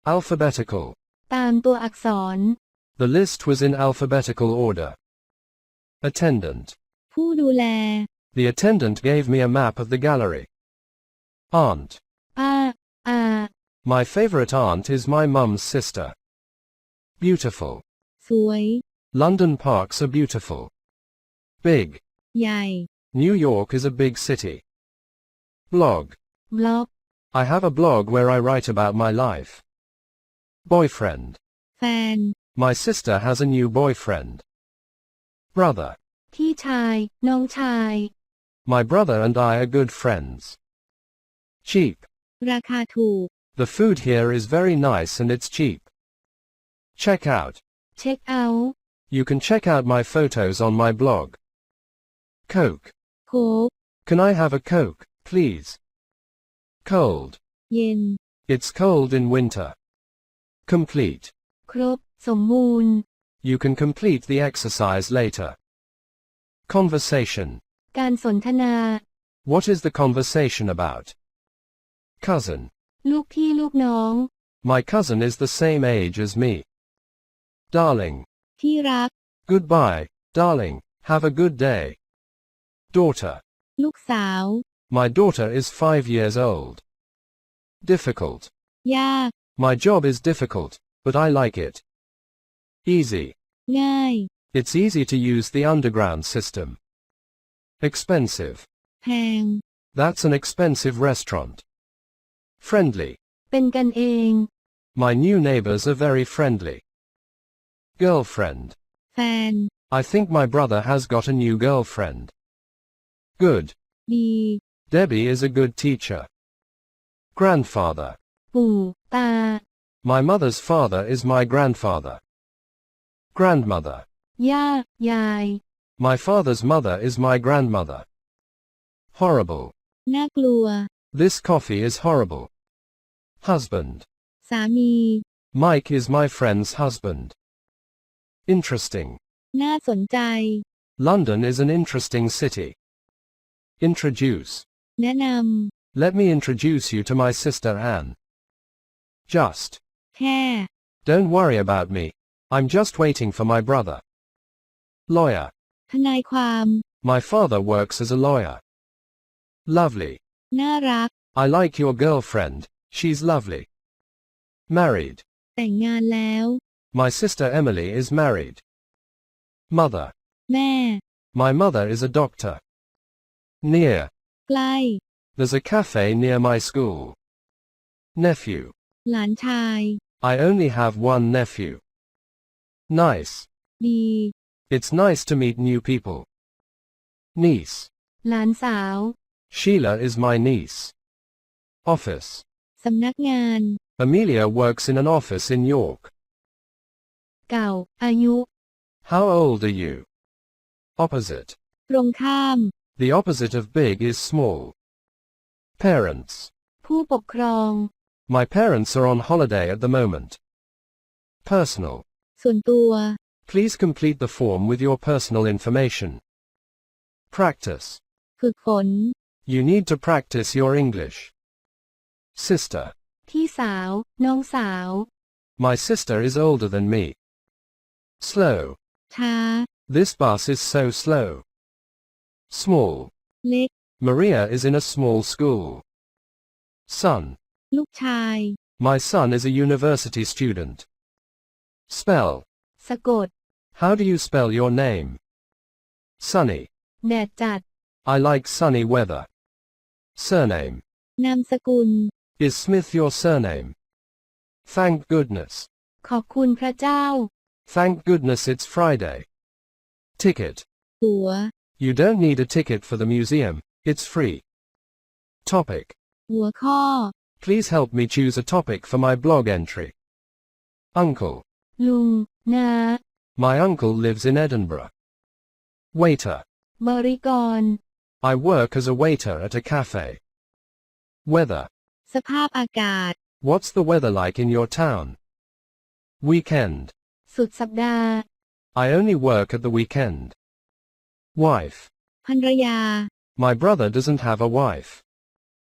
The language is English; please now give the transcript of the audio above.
Alphabetical. ตามตัวอักษร The list was in alphabetical order. Attendant. ผู้ดูแล The attendant gave me a map of the gallery. Aunt. ป้าอา My favorite aunt is my mum's sister. Beautiful. สวย London parks are beautiful. Big. ใหญ่ New York is a big city. Blog. บล็อก I have a blog where I write about my life. Boyfriend. แฟน My sister has a new boyfriend. Brother. พี่ชาย น้องชาย My brother and I are good friends. Cheap. ราคาถูก The food here is very nice and it's cheap. Check out. เช็คเอาท์ You can check out my photos on my blog. Coke. โค้ก Can I have a Coke, please? Cold. เย็น It's cold in winter. Complete. ครบ สมบูรณ์ You can complete the exercise later. Conversation. การสนทนา What is the conversation about? Cousin. ลูกพี่ลูกน้อง My cousin is the same age as me. Darling. ที่รัก Goodbye, darling. Have a good day. Daughter. ลูกสาว My daughter is 5 years old. Difficult. ยาก My job is difficult, but I like it. Easy. ง่าย It's easy to use the underground system. Expensive. แพง That's an expensive restaurant. Friendly. เป็นกันเอง My new neighbors are very friendly. Girlfriend. แฟน I think my brother has got a new girlfriend. Good. ดี Debbie is a good teacher. Grandfather. ปู่ตา My mother's father is my grandfather. Grandmother. ย่า ยาย My father's mother is my grandmother. Horrible. น่ากลัว This coffee is horrible. Husband. สามี Mike is my friend's husband. Interesting. น่าสนใจ London is an interesting city. Introduce. แนะน Let me introduce you to my sister Anne. Just. ำ แค่ Don't worry about me. I'm just waiting for my brother. Lawyer. ทนายความ My father works as a lawyer. Lovely. น่ารัก I like your girlfriend. She's lovely. Married. แต่งงานแล้ว My sister Emily is married. Mother. แม่ My mother is a doctor. Near. ใกล้ There's a cafe near my school. Nephew. หลานชาย I only have one nephew. Nice. ดี It's nice to meet new people. Niece. หลานสาว Sheila is my niece. Office. สำนักงาน Amelia works in an office in York. เก่า อายุ How old are you? Opposite. ตรงข้าม The opposite of big is small. Parents. ผู้ปกครอง My parents are on holiday at the moment. Personal. ส่วนตัว Please complete the form with your personal information. Practice. ฝึกฝน You need to practice your English. Sister. พี่สาว น้องสาว My sister is older than me. Slow. ช้า This bus is so slow. Small. เล็ก Maria is in a small school. Son. ลูกชาย My son is a university student. Spell. สะกด How do you spell your name? Sunny. แดดจัด I like sunny weather. Surname. นามสกุล Is Smith your surname? Thank goodness. ขอบคุณพระเจ้า Thank goodness it's Friday. Ticket. ตั๋ว You don't need a ticket for the museum, it's free. Topic. หัวข้อ Please help me choose a topic for my blog entry. Uncle. ลุง น้า My uncle lives in Edinburgh. Waiter. บริกร I work as a waiter at a cafe. Weather. สภาพอากาศ What's the weather like in your town? Weekend. สุดสัปดาห์ I only work at the weekend. Wife. ภรรยา My brother doesn't have a wife.